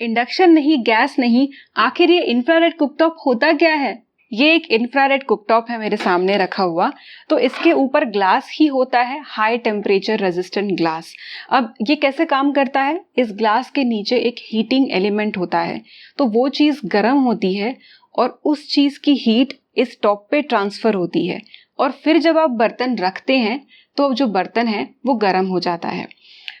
Induction नहीं, gas नहीं, आखिर ये इंफ्रारेड कुकटॉप होता क्या है? ये एक इंफ्रारेड कुकटॉप है मेरे सामने रखा हुआ। तो इसके ऊपर ग्लास ही होता है, हाई टेम्परेचर रेजिस्टेंट ग्लास। अब ये कैसे काम करता है? इस ग्लास के नीचे एक हीटिंग एलिमेंट होता है, तो वो चीज़ गर्म होती है और उस चीज़ की हीट इस टॉप पे ट्रांसफ़र होती है और फिर जब आप बर्तन रखते हैं तो जो बर्तन है वो गर्म हो जाता है।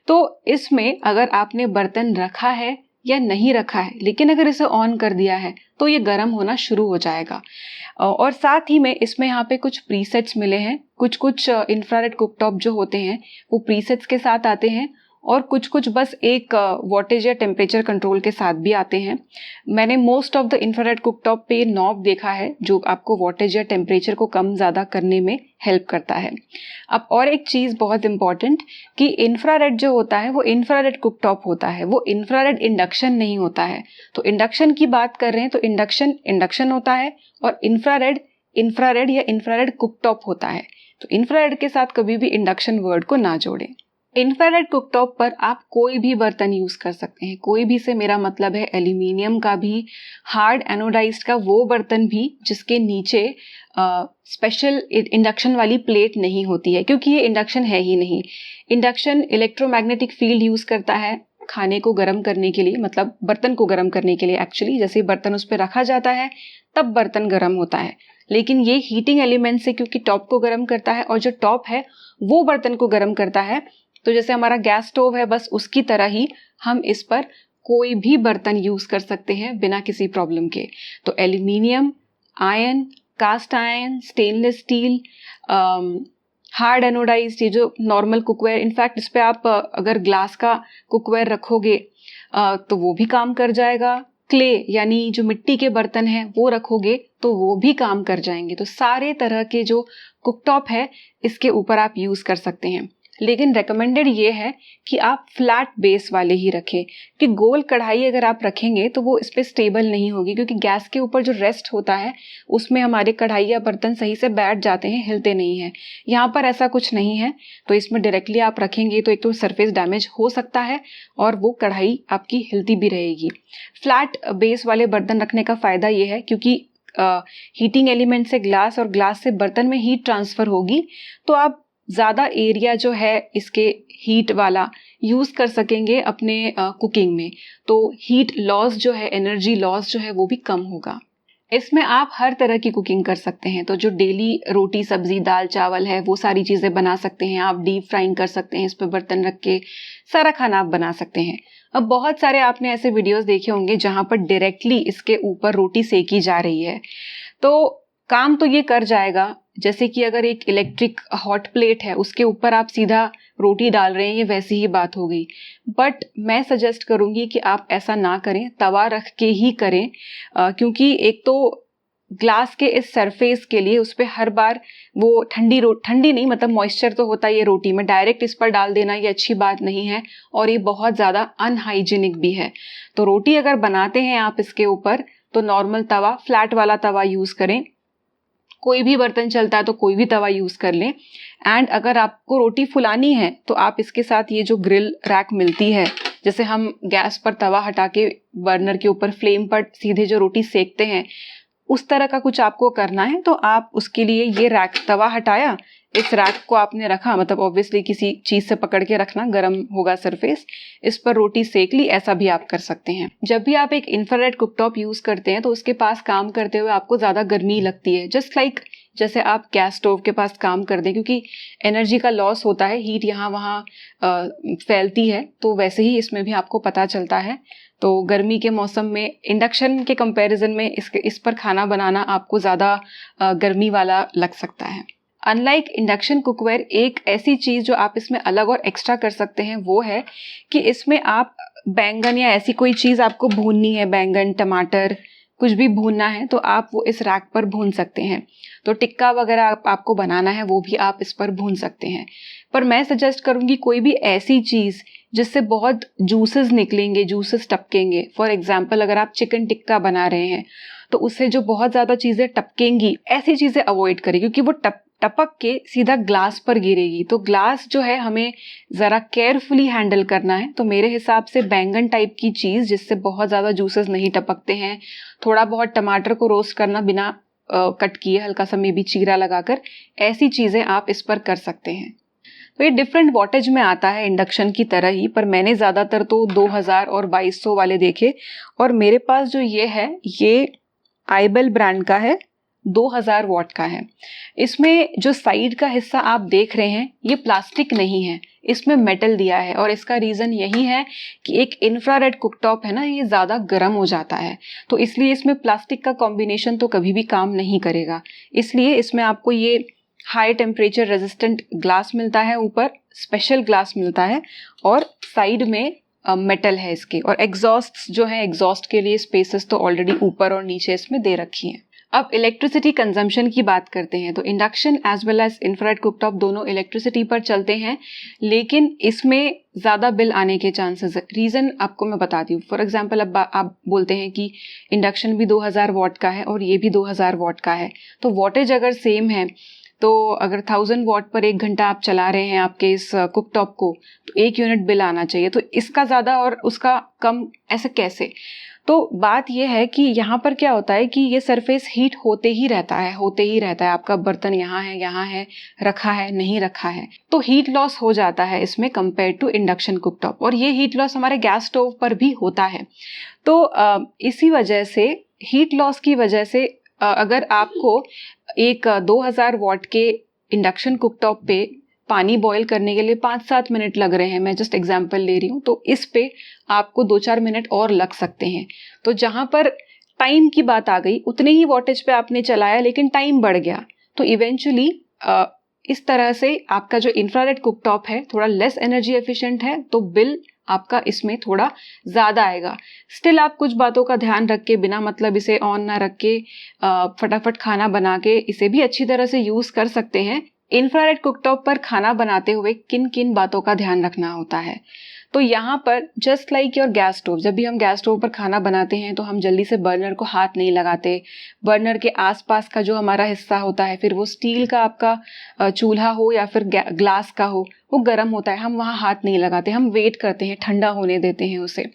तो इसमें अगर आपने बर्तन रखा है या नहीं रखा है, लेकिन अगर इसे ऑन कर दिया है तो ये गर्म होना शुरू हो जाएगा। और साथ ही में इसमें यहाँ पे कुछ प्रीसेट्स मिले हैं। कुछ इंफ्रारेड कुकटॉप जो होते हैं वो प्रीसेट्स के साथ आते हैं और कुछ बस एक वॉटेज या टेम्परेचर कंट्रोल के साथ भी आते हैं। मैंने most of the infrared cooktop पे नॉब देखा है जो आपको वॉटेज या टेम्परेचर को कम ज़्यादा करने में हेल्प करता है। अब और एक चीज़ बहुत इंपॉर्टेंट कि इंफ्रारेड जो होता है वो इंफ्रारेड कुकटॉप होता है, वो इंफ्रारेड इंडक्शन नहीं होता है। तो इंडक्शन की बात कर रहे हैं तो इंडक्शन होता है और इंफ्रारेड या इंफ्रारेड कुकटॉप होता है। तो इंफ्रारेड के साथ कभी भी इंडक्शन वर्ड को ना जोड़ें। इंफ्रारेड कुकटॉप पर आप कोई भी बर्तन यूज़ कर सकते हैं। कोई भी से मेरा मतलब है एल्यूमिनियम का भी, हार्ड एनोडाइज्ड का वो बर्तन भी जिसके नीचे स्पेशल इंडक्शन वाली प्लेट नहीं होती है, क्योंकि ये इंडक्शन है ही नहीं। इंडक्शन इलेक्ट्रोमैग्नेटिक फील्ड यूज़ करता है खाने को गर्म करने के लिए, मतलब बर्तन को गर्म करने के लिए। एक्चुअली जैसे बर्तन उस पर रखा जाता है तब बर्तन गर्म होता है, लेकिन ये हीटिंग एलिमेंट से क्योंकि टॉप को गर्म करता है और जो टॉप है वो बर्तन को गर्म करता है। तो जैसे हमारा गैस स्टोव है, बस उसकी तरह ही हम इस पर कोई भी बर्तन यूज़ कर सकते हैं बिना किसी प्रॉब्लम के। तो aluminium, iron, cast iron, stainless steel, hard anodised, ये जो नॉर्मल कुकवेयर, इनफैक्ट इस पर आप अगर ग्लास का कुकवेयर रखोगे तो वो भी काम कर जाएगा। क्ले यानी जो मिट्टी के बर्तन हैं वो रखोगे तो वो भी काम कर जाएंगे। तो सारे तरह के जो कुकटॉप है इसके ऊपर आप यूज़ कर सकते हैं, लेकिन रेकमेंडेड ये है कि आप फ्लैट बेस वाले ही रखें, कि गोल कढ़ाई अगर आप रखेंगे तो वो इस पर स्टेबल नहीं होगी, क्योंकि गैस के ऊपर जो रेस्ट होता है उसमें हमारे कढ़ाई या बर्तन सही से बैठ जाते हैं, हिलते नहीं हैं। यहाँ पर ऐसा कुछ नहीं है, तो इसमें डायरेक्टली आप रखेंगे तो एक तो सरफेस डैमेज हो सकता है और वो कढ़ाई आपकी हिलती भी रहेगी। फ्लैट बेस वाले बर्तन रखने का फ़ायदा ये है क्योंकि हीटिंग एलिमेंट से ग्लास और ग्लास से बर्तन में हीट ट्रांसफ़र होगी, तो आप ज़्यादा एरिया जो है इसके हीट वाला यूज़ कर सकेंगे अपने कुकिंग में। तो हीट लॉस जो है, एनर्जी लॉस जो है वो भी कम होगा। इसमें आप हर तरह की कुकिंग कर सकते हैं। तो जो डेली रोटी सब्जी दाल चावल है वो सारी चीज़ें बना सकते हैं आप। डीप फ्राइंग कर सकते हैं, इस पर बर्तन रख के सारा खाना आप बना सकते हैं। अब बहुत सारे आपने ऐसे वीडियोस देखे होंगे जहाँ पर डायरेक्टली इसके ऊपर रोटी सेकी जा रही है, तो काम तो ये कर जाएगा। जैसे कि अगर एक इलेक्ट्रिक हॉट प्लेट है उसके ऊपर आप सीधा रोटी डाल रहे हैं, ये वैसी ही बात हो गई। बट मैं सजेस्ट करूँगी कि आप ऐसा ना करें, तवा रख के ही करें, क्योंकि एक तो ग्लास के इस सरफेस के लिए उस पर हर बार वो ठंडी नहीं, मतलब मॉइस्चर तो होता ही है रोटी में, डायरेक्ट इस पर डाल देना ये अच्छी बात नहीं है और ये बहुत ज़्यादा अनहाइजीनिक भी है। तो रोटी अगर बनाते हैं आप इसके ऊपर तो नॉर्मल तवा, फ्लैट वाला तवा यूज़ करें। कोई भी बर्तन चलता है तो कोई भी तवा यूज़ कर लें। एंड अगर आपको रोटी फुलानी है तो आप इसके साथ ये जो ग्रिल रैक मिलती है, जैसे हम गैस पर तवा हटा के बर्नर के ऊपर फ्लेम पर सीधे जो रोटी सेकते हैं, उस तरह का कुछ आपको करना है तो आप उसके लिए ये रैक, तवा हटाया, इस रैक को आपने रखा, मतलब ऑब्वियसली किसी चीज़ से पकड़ के रखना, गर्म होगा सरफेस, इस पर रोटी सेक ली, ऐसा भी आप कर सकते हैं। जब भी आप एक इंफ्रारेड कुकटॉप यूज़ करते हैं तो उसके पास काम करते हुए आपको ज़्यादा गर्मी लगती है, जस्ट लाइक जैसे आप गैस स्टोव के पास काम कर दें, क्योंकि एनर्जी का लॉस होता है, हीट यहाँ वहाँ फैलती है, तो वैसे ही इसमें भी आपको पता चलता है। तो गर्मी के मौसम में इंडक्शन के कंपैरिजन में इस पर खाना बनाना आपको ज़्यादा गर्मी वाला लग सकता है। अनलाइक इंडक्शन कुकवेयर, एक ऐसी चीज़ जो आप इसमें अलग और एक्स्ट्रा कर सकते हैं वो है कि इसमें आप बैंगन या ऐसी कोई चीज़ आपको भूननी है, बैंगन टमाटर कुछ भी भूनना है तो आप वो इस रैक पर भून सकते हैं। तो टिक्का वगैरह आपको बनाना है वो भी आप इस पर भून सकते हैं। पर मैं सजेस्ट करूँगी कोई भी ऐसी चीज़ जिससे बहुत जूसेस निकलेंगे, जूसेस टपकेंगे। फॉर एग्जांपल अगर आप चिकन टिक्का बना रहे हैं तो उससे जो बहुत ज़्यादा चीज़ें टपकेंगी, ऐसी चीज़ें अवॉइड करें, क्योंकि वो टपक के सीधा ग्लास पर गिरेगी। तो ग्लास जो है हमें ज़रा केयरफुली हैंडल करना है। तो मेरे हिसाब से बैंगन टाइप की चीज़ जिससे बहुत ज़्यादा जूसेस नहीं टपकते हैं, थोड़ा बहुत टमाटर को रोस्ट करना बिना कट किए, हल्का सा मे बी चीरा लगाकर, ऐसी चीज़ें आप इस पर कर सकते हैं। तो ये डिफरेंट वॉटेज में आता है इंडक्शन की तरह ही, पर मैंने ज़्यादातर तो 2000 और 2200 वाले देखे। और मेरे पास जो ये है ये आइबेल ब्रांड का है, 2000 वॉट का है। इसमें जो साइड का हिस्सा आप देख रहे हैं ये प्लास्टिक नहीं है, इसमें मेटल दिया है। और इसका रीज़न यही है कि एक इंफ्रारेड कुकटॉप है ना, ये ज़्यादा गर्म हो जाता है, तो इसलिए इसमें प्लास्टिक का कॉम्बिनेशन तो कभी भी काम नहीं करेगा। इसलिए इसमें आपको ये हाई टेम्परेचर रेजिस्टेंट ग्लास मिलता है, ऊपर स्पेशल ग्लास मिलता है, और साइड में मेटल है इसके। और एग्जॉस्ट जो है, एग्जॉस्ट के लिए स्पेसेस तो ऑलरेडी ऊपर और नीचे इसमें दे रखी हैं। अब इलेक्ट्रिसिटी कंजम्पशन की बात करते हैं। तो induction as well as infrared cooktop दोनों इलेक्ट्रिसिटी पर चलते हैं, लेकिन इसमें ज़्यादा बिल आने के चांसेस है। रीज़न आपको मैं बताती हूँ। फॉर एग्जांपल अब आप बोलते हैं कि इंडक्शन भी 2000 वॉट का है और ये भी 2000 वॉट का है, तो वॉटेज अगर सेम है, तो अगर 1000 वॉट पर 1 घंटा आप चला रहे हैं आपके इस कुकटॉप को, तो 1 यूनिट बिल आना चाहिए। तो इसका ज़्यादा और उसका कम, ऐसे कैसे? तो बात यह है कि यहाँ पर क्या होता है कि ये सरफेस हीट होते ही रहता है। आपका बर्तन यहाँ है, रखा है, नहीं रखा है, तो हीट लॉस हो जाता है इसमें कंपेयर टू इंडक्शन कुकटॉप। और ये हीट लॉस हमारे गैस स्टोव पर भी होता है। तो इसी वजह से, हीट लॉस की वजह से, अगर आपको एक 2000 वॉट के इंडक्शन कुकटॉप पे पानी बॉईल करने के लिए 5-7 मिनट लग रहे हैं, मैं जस्ट एग्जांपल ले रही हूँ, तो इस पे आपको 2-4 मिनट और लग सकते हैं। तो जहाँ पर टाइम की बात आ गई, उतने ही वॉटेज पे आपने चलाया लेकिन टाइम बढ़ गया, तो इवेंचुअली इस तरह से आपका जो इंफ्रारेड कुकटॉप है थोड़ा लेस एनर्जी एफिशिएंट है, तो बिल आपका इसमें थोड़ा ज़्यादा आएगा। स्टिल आप कुछ बातों का ध्यान रख के, बिना मतलब इसे ऑन ना रख के, फटाफट खाना बना के इसे भी अच्छी तरह से यूज़ कर सकते हैं। इंफ्रारेड कुकटॉप पर खाना बनाते हुए किन किन बातों का ध्यान रखना होता है? तो यहाँ पर just like your gas stove, जब भी हम गैस स्टोव पर खाना बनाते हैं तो हम जल्दी से बर्नर को हाथ नहीं लगाते। बर्नर के आसपास का जो हमारा हिस्सा होता है, फिर वो स्टील का आपका चूल्हा हो या फिर ग्लास का हो, वो गर्म होता है, हम वहाँ हाथ नहीं लगाते, हम वेट करते हैं, ठंडा होने देते हैं उसे।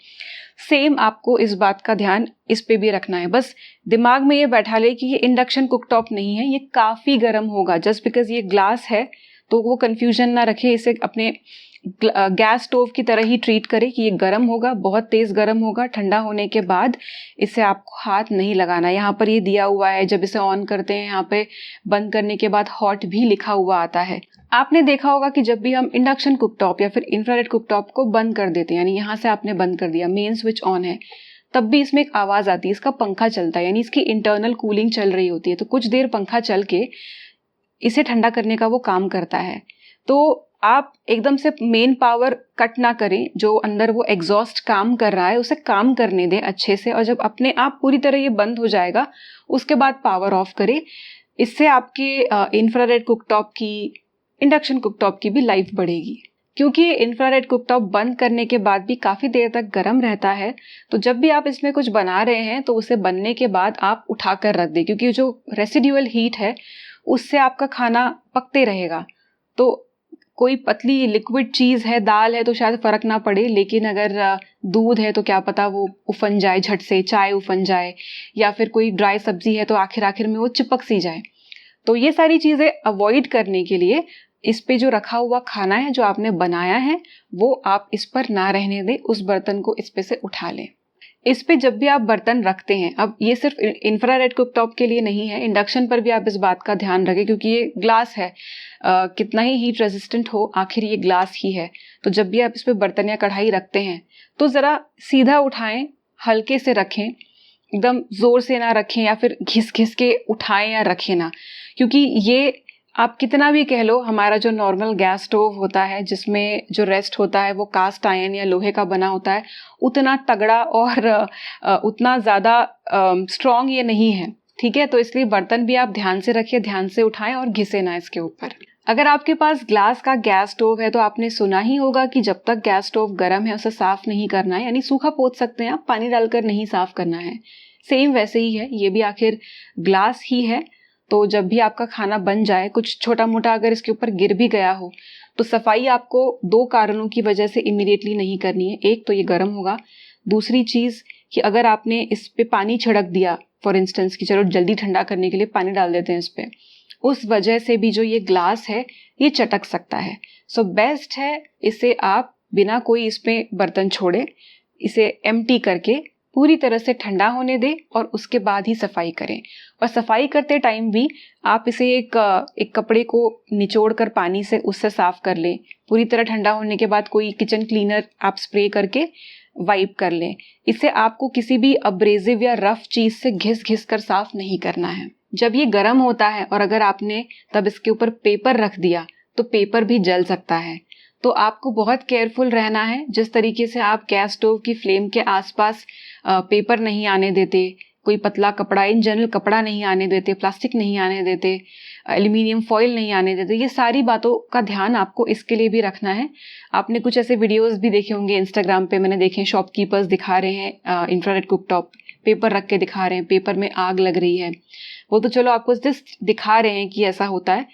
सेम आपको इस बात का ध्यान इस पे भी रखना है। बस दिमाग में ये बैठा ले कि ये इंडक्शन कुकटॉप नहीं है, ये काफ़ी गर्म होगा। जस्ट बिकॉज ये ग्लास है तो वो कंफ्यूजन ना रखे, इसे अपने गैस स्टोव की तरह ही ट्रीट करें कि ये गर्म होगा, बहुत तेज़ गर्म होगा। ठंडा होने के बाद इसे आपको हाथ नहीं लगाना। यहाँ पर ये दिया हुआ है, जब इसे ऑन करते हैं यहाँ पे बंद करने के बाद हॉट भी लिखा हुआ आता है। आपने देखा होगा कि जब भी हम इंडक्शन कुकटॉप या फिर इंफ्रारेड कुकटॉप को बंद कर देते हैं, यानी यहाँ से आपने बंद कर दिया, मेन स्विच ऑन है, तब भी इसमें एक आवाज़ आती है, इसका पंखा चलता है, यानी इसकी इंटरनल कूलिंग चल रही होती है। तो कुछ देर पंखा चल के इसे ठंडा करने का वो काम करता है। तो आप एकदम से मेन पावर कट ना करें, जो अंदर वो एग्जॉस्ट काम कर रहा है उसे काम करने दें अच्छे से, और जब अपने आप पूरी तरह ये बंद हो जाएगा उसके बाद पावर ऑफ करें। इससे आपके इंफ्रारेड कुकटॉप की, इंडक्शन कुकटॉप की भी लाइफ बढ़ेगी, क्योंकि इंफ्रारेड कुकटॉप बंद करने के बाद भी काफ़ी देर तक गर्म रहता है। तो जब भी आप इसमें कुछ बना रहे हैं तो उसे बनने के बाद आप उठा कर रख दें, क्योंकि जो रेसिड्यूअल हीट है उससे आपका खाना पकते रहेगा। तो कोई पतली लिक्विड चीज़ है, दाल है, तो शायद फ़र्क ना पड़े, लेकिन अगर दूध है तो क्या पता वो उफन जाए झट से, चाय उफन जाए, या फिर कोई ड्राई सब्जी है तो आखिर में वो चिपक सी जाए। तो ये सारी चीज़ें अवॉइड करने के लिए इस पे जो रखा हुआ खाना है जो आपने बनाया है वो आप इस पर ना रहने दें, उस बर्तन को इस पे से उठा लें। इस पे जब भी आप बर्तन रखते हैं, अब ये सिर्फ इंफ्रारेड कुकटॉप के लिए नहीं है, इंडक्शन पर भी आप इस बात का ध्यान रखें, क्योंकि ये ग्लास है, कितना ही हीट रेजिस्टेंट हो आखिर ये ग्लास ही है। तो जब भी आप इस पे बर्तन या कढ़ाई रखते हैं तो ज़रा सीधा उठाएं, हल्के से रखें, एकदम ज़ोर से ना रखें या फिर घिस घिस के उठाएं या रखें ना, क्योंकि ये आप कितना भी कह लो, हमारा जो नॉर्मल गैस स्टोव होता है जिसमें जो रेस्ट होता है वो कास्ट आयरन या लोहे का बना होता है, उतना तगड़ा और उतना ज़्यादा स्ट्रॉन्ग ये नहीं है, ठीक है। तो इसलिए बर्तन भी आप ध्यान से रखिए, ध्यान से उठाएं और घिसे ना इसके ऊपर। अगर आपके पास ग्लास का गैस स्टोव है तो आपने सुना ही होगा कि जब तक गैस स्टोव गर्म है उसे साफ़ नहीं करना है, यानी सूखा पोंछ सकते हैं आप, पानी डालकर नहीं साफ़ करना है। सेम वैसे ही है, ये भी आखिर ग्लास ही है, तो जब भी आपका खाना बन जाए, कुछ छोटा मोटा अगर इसके ऊपर गिर भी गया हो तो सफाई आपको 2 कारणों की वजह से इमीडिएटली नहीं करनी है। एक तो ये गर्म होगा, दूसरी चीज़ कि अगर आपने इस पे पानी छिड़क दिया फॉर इंस्टेंस कि चलो जल्दी ठंडा करने के लिए पानी डाल देते हैं इस पे, उस वजह से भी जो ये ग्लास है ये चटक सकता है। सो बेस्ट है इसे आप बिना कोई इसमें बर्तन छोड़े इसे एम्प्टी करके पूरी तरह से ठंडा होने दें और उसके बाद ही सफाई करें। और सफाई करते टाइम भी आप इसे एक कपड़े को निचोड़ कर पानी से उससे साफ कर लें। पूरी तरह ठंडा होने के बाद कोई किचन क्लीनर आप स्प्रे करके वाइप कर लें। इसे आपको किसी भी अब्रेजिव या रफ चीज़ से घिस घिस कर साफ नहीं करना है। जब ये गर्म होता है और अगर आपने तब इसके ऊपर पेपर रख दिया तो पेपर भी जल सकता है। तो आपको बहुत केयरफुल रहना है। जिस तरीके से आप गैस स्टोव की फ्लेम के आसपास पेपर नहीं आने देते, कोई पतला कपड़ा, इन जनरल कपड़ा नहीं आने देते, प्लास्टिक नहीं आने देते, एल्यूमिनियम फॉइल नहीं आने देते, ये सारी बातों का ध्यान आपको इसके लिए भी रखना है। आपने कुछ ऐसे वीडियोस भी देखे होंगे इंस्टाग्राम पे, मैंने देखे, शॉपकीपर्स दिखा रहे हैं इंफ्रारेड कुकटॉप, पेपर रख के दिखा रहे हैं, पेपर में आग लग रही है। वो तो चलो आपको जस्ट दिखा रहे हैं कि ऐसा होता है,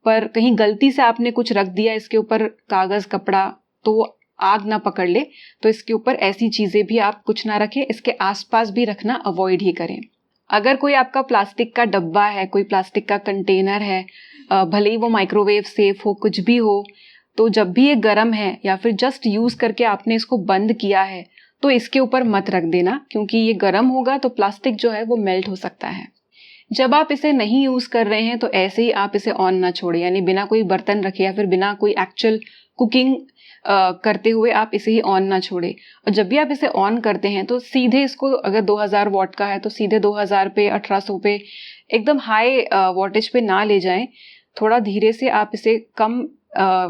पर कहीं गलती से आपने कुछ रख दिया इसके ऊपर, कागज़, कपड़ा, तो आग ना पकड़ ले। तो इसके ऊपर ऐसी चीज़ें भी आप कुछ ना रखें, इसके आसपास भी रखना अवॉइड ही करें। अगर कोई आपका प्लास्टिक का डब्बा है, कोई प्लास्टिक का कंटेनर है, भले ही वो माइक्रोवेव सेफ हो, कुछ भी हो, तो जब भी ये गर्म है या फिर जस्ट यूज़ करके आपने इसको बंद किया है तो इसके ऊपर मत रख देना, क्योंकि ये गर्म होगा तो प्लास्टिक जो है वो मेल्ट हो सकता है। जब आप इसे नहीं यूज़ कर रहे हैं तो ऐसे ही आप इसे ऑन ना छोड़ें, यानी बिना कोई बर्तन रखे या फिर बिना कोई एक्चुअल कुकिंग करते हुए आप इसे ही ऑन ना छोड़ें। और जब भी आप इसे ऑन करते हैं तो सीधे इसको, अगर 2000 वॉट का है तो सीधे 2000 पे, 1800 पे, एकदम हाई वॉटेज पे ना ले जाएं। थोड़ा धीरे से आप इसे कम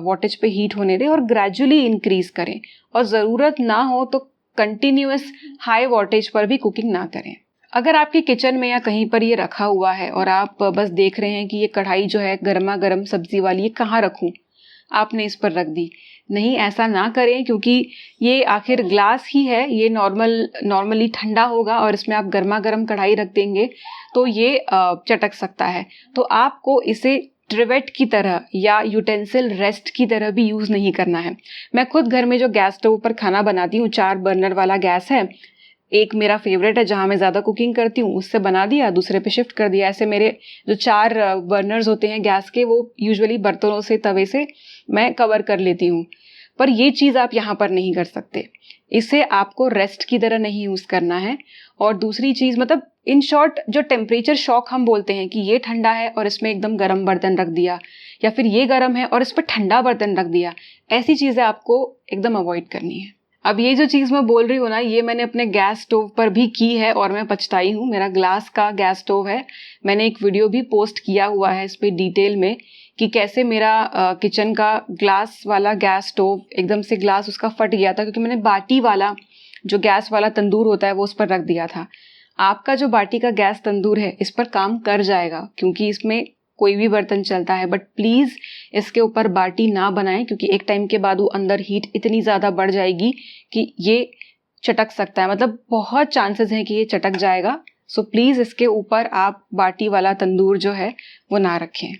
वॉटेज पे हीट होने दें और ग्रेजुअली इंक्रीज करें। और ज़रूरत ना हो तो कंटिन्यूअस हाई वॉटेज पर भी कुकिंग ना करें। अगर आपके किचन में या कहीं पर ये रखा हुआ है और आप बस देख रहे हैं कि ये कढ़ाई जो है गर्मा गर्म सब्जी वाली, ये कहाँ रखूं, आपने इस पर रख दी, नहीं, ऐसा ना करें, क्योंकि ये आखिर ग्लास ही है, ये नॉर्मली ठंडा होगा और इसमें आप गर्मा गर्म कढ़ाई रख देंगे तो ये चटक सकता है। तो आपको इसे ट्रिवेट की तरह या यूटेंसिल रेस्ट की तरह भी यूज़ नहीं करना है। मैं खुद घर में जो गैस स्टोव पर खाना बनाती हूँ, 4 बर्नर वाला गैस है, एक मेरा फेवरेट है जहाँ मैं ज़्यादा कुकिंग करती हूँ, उससे बना दिया, दूसरे पे शिफ्ट कर दिया। ऐसे मेरे जो 4 बर्नर्स होते हैं गैस के, वो यूजुअली बर्तनों से, तवे से मैं कवर कर लेती हूँ। पर ये चीज़ आप यहाँ पर नहीं कर सकते, इसे आपको रेस्ट की तरह नहीं यूज़ करना है। और दूसरी चीज़, मतलब इन शॉर्ट, जो टेम्परेचर शॉक हम बोलते हैं कि ये ठंडा है और इसमें एकदम गर्म बर्तन रख दिया, या फिर ये गर्म है और इस पर ठंडा बर्तन रख दिया, ऐसी चीज़ें आपको एकदम अवॉइड करनी है। अब ये जो चीज़ मैं बोल रही हूँ ना, ये मैंने अपने गैस स्टोव पर भी की है और मैं पछताई हूँ। मेरा ग्लास का गैस स्टोव है, मैंने एक वीडियो भी पोस्ट किया हुआ है इस पर डिटेल में कि कैसे मेरा किचन का ग्लास वाला गैस स्टोव एकदम से ग्लास उसका फट गया था, क्योंकि मैंने बाटी वाला जो गैस वाला तंदूर होता है वो उस पर रख दिया था। आपका जो बाटी का गैस तंदूर है इस पर काम कर जाएगा, क्योंकि इसमें कोई भी बर्तन चलता है, बट प्लीज़ इसके ऊपर बाटी ना बनाएं, क्योंकि एक टाइम के बाद वो अंदर हीट इतनी ज़्यादा बढ़ जाएगी कि ये चटक सकता है, मतलब बहुत चांसेस हैं कि ये चटक जाएगा। सो प्लीज़ इसके ऊपर आप बाटी वाला तंदूर जो है वो ना रखें।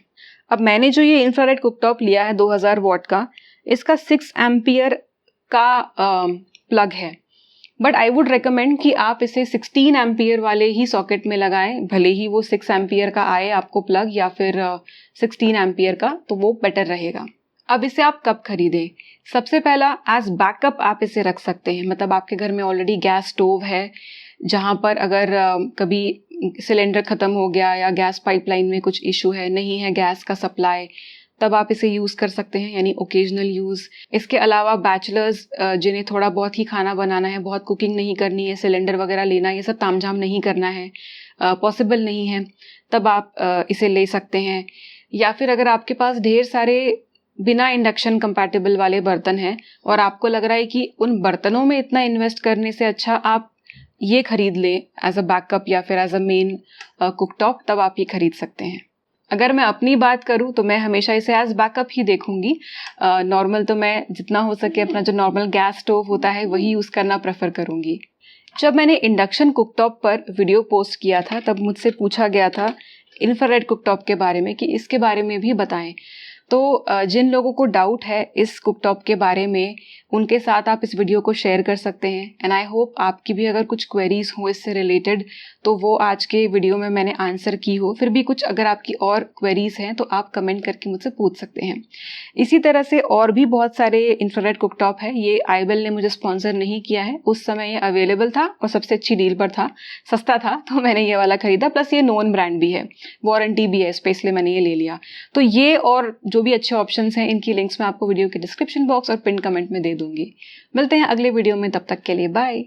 अब मैंने जो ये इंफ्रारेड कुकटॉप लिया है 2000 वॉट का, इसका 6 एम्पियर का प्लग है, बट आई वुड रिकमेंड कि आप इसे 16 एम्पियर वाले ही सॉकेट में लगाएं, भले ही वो 6 एम्पियर का आए आपको प्लग, या फिर 16 एम्पियर का, तो वो बेटर रहेगा। अब इसे आप कब खरीदें? सबसे पहला, एज बैकअप आप इसे रख सकते हैं। मतलब आपके घर में ऑलरेडी गैस स्टोव है, जहाँ पर अगर कभी सिलेंडर ख़त्म हो गया या गैस पाइपलाइन में कुछ इशू है, नहीं है गैस का सप्लाई, तब आप इसे यूज़ कर सकते हैं, यानी ओकेजनल यूज़। इसके अलावा बैचलर्स जिन्हें थोड़ा बहुत ही खाना बनाना है, बहुत कुकिंग नहीं करनी है, सिलेंडर वगैरह लेना, ये सब तामझाम नहीं करना है, पॉसिबल नहीं है, तब आप इसे ले सकते हैं। या फिर अगर आपके पास ढेर सारे बिना इंडक्शन कंपैटिबल वाले बर्तन हैं और आपको लग रहा है कि उन बर्तनों में इतना इन्वेस्ट करने से अच्छा आप ये खरीद लें एज अ बैकअप या फिर एज अ मेन कुकटॉप, तब आप ये खरीद सकते हैं। अगर मैं अपनी बात करूं तो मैं हमेशा इसे एज बैकअप ही देखूंगी। नॉर्मल तो मैं जितना हो सके अपना जो नॉर्मल गैस स्टोव होता है वही यूज़ करना प्रेफर करूंगी। जब मैंने इंडक्शन कुकटॉप पर वीडियो पोस्ट किया था तब मुझसे पूछा गया था इंफ्रारेड कुकटॉप के बारे में कि इसके बारे में भी बताएं। तो जिन लोगों को डाउट है इस कुकटॉप के बारे में, उनके साथ आप इस वीडियो को शेयर कर सकते हैं। एंड आई होप आपकी भी अगर कुछ क्वेरीज हो इससे रिलेटेड तो वो आज के वीडियो में मैंने आंसर की हो। फिर भी कुछ अगर आपकी और क्वेरीज हैं तो आप कमेंट करके मुझसे पूछ सकते हैं। इसी तरह से और भी बहुत सारे इंफ्रारेड कुकटॉप है। ये आईबेल ने मुझे स्पॉन्सर नहीं किया है, उस समय ये अवेलेबल था और सबसे अच्छी डील पर था, सस्ता था, तो मैंने ये वाला खरीदा। प्लस ये नोन ब्रांड भी है, वारंटी भी है इस पे, इसलिए मैंने ये ले लिया। तो ये और जो भी अच्छे ऑप्शंस हैं इनकी लिंक्स मैं आपको वीडियो के डिस्क्रिप्शन बॉक्स और पिन कमेंट में दे दूंगी। मिलते हैं अगले वीडियो में, तब तक के लिए बाय।